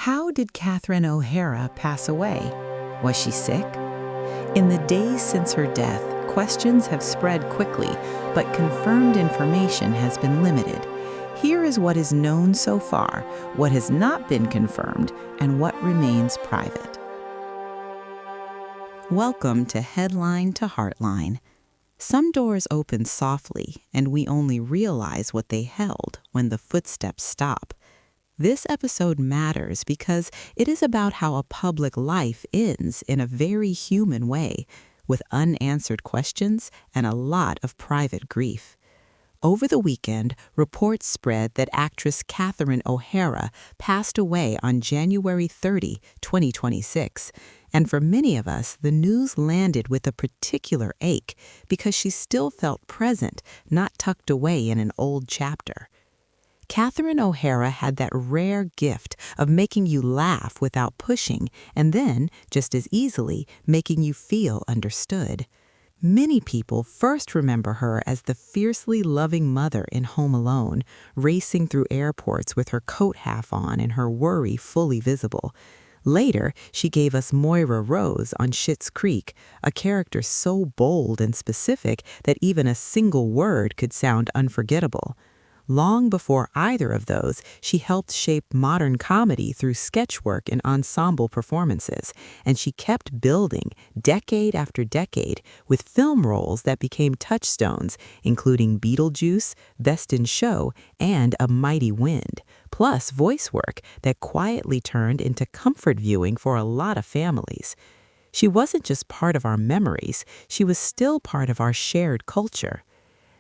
How did Catherine O'Hara pass away? Was she sick? In the days since her death, questions have spread quickly, but confirmed information has been limited. Here is what is known so far, what has not been confirmed, and what remains private. Welcome to Headline to Heartline. Some doors open softly, and we only realize what they held when the footsteps stop. This episode matters because it is about how a public life ends in a very human way, with unanswered questions and a lot of private grief. Over the weekend, reports spread that actress Catherine O'Hara passed away on January 30, 2026. And for many of us, the news landed with a particular ache because she still felt present, not tucked away in an old chapter. Catherine O'Hara had that rare gift of making you laugh without pushing and then, just as easily, making you feel understood. Many people first remember her as the fiercely loving mother in Home Alone, racing through airports with her coat half on and her worry fully visible. Later, she gave us Moira Rose on Schitt's Creek, a character so bold and specific that even a single word could sound unforgettable. Long before either of those, she helped shape modern comedy through sketch work and ensemble performances, and she kept building, decade after decade, with film roles that became touchstones, including Beetlejuice, Best in Show, and A Mighty Wind, plus voice work that quietly turned into comfort viewing for a lot of families. She wasn't just part of our memories, she was still part of our shared culture.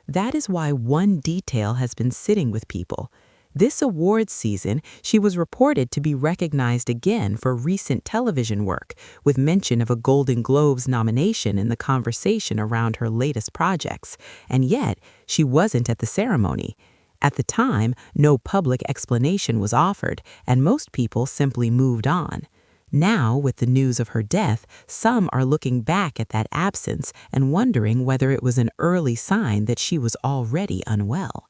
That is why one detail has been sitting with people. This awards season, she was reported to be recognized again for recent television work, with mention of a Golden Globes nomination in the conversation around her latest projects. And yet, she wasn't at the ceremony. At the time, no public explanation was offered, and most people simply moved on. Now, with the news of her death, some are looking back at that absence and wondering whether it was an early sign that she was already unwell.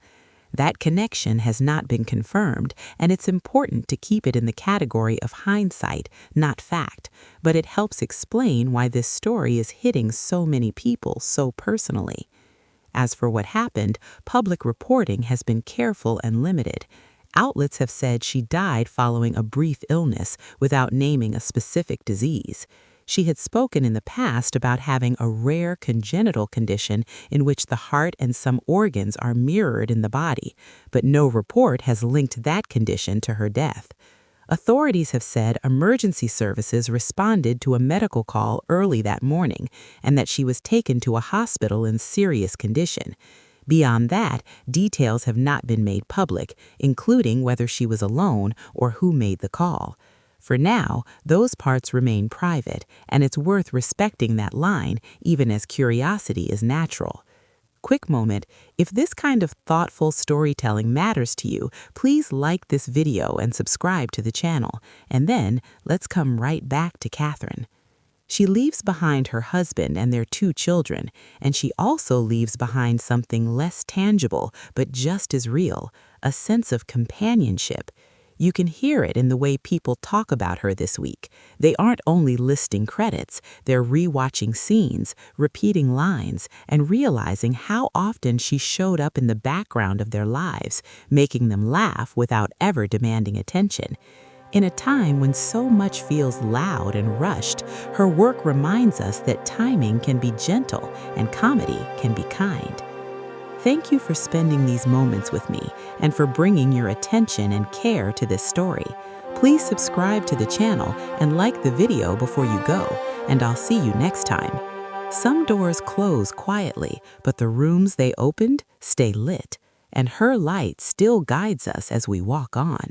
That connection has not been confirmed, and it's important to keep it in the category of hindsight, not fact, but it helps explain why this story is hitting so many people so personally. As for what happened, public reporting has been careful and limited. Outlets have said she died following a brief illness without naming a specific disease. She had spoken in the past about having a rare congenital condition in which the heart and some organs are mirrored in the body, but no report has linked that condition to her death. Authorities have said emergency services responded to a medical call early that morning and that she was taken to a hospital in serious condition. Beyond that, details have not been made public, including whether she was alone or who made the call. For now, those parts remain private, and it's worth respecting that line, even as curiosity is natural. Quick moment, if this kind of thoughtful storytelling matters to you, please like this video and subscribe to the channel. And then, let's come right back to Catherine. She leaves behind her husband and their 2 children, and she also leaves behind something less tangible but just as real, a sense of companionship. You can hear it in the way people talk about her this week. They aren't only listing credits, they're rewatching scenes, repeating lines, and realizing how often she showed up in the background of their lives, making them laugh without ever demanding attention. In a time when so much feels loud and rushed, her work reminds us that timing can be gentle and comedy can be kind. Thank you for spending these moments with me and for bringing your attention and care to this story. Please subscribe to the channel and like the video before you go, and I'll see you next time. Some doors close quietly, but the rooms they opened stay lit, and her light still guides us as we walk on.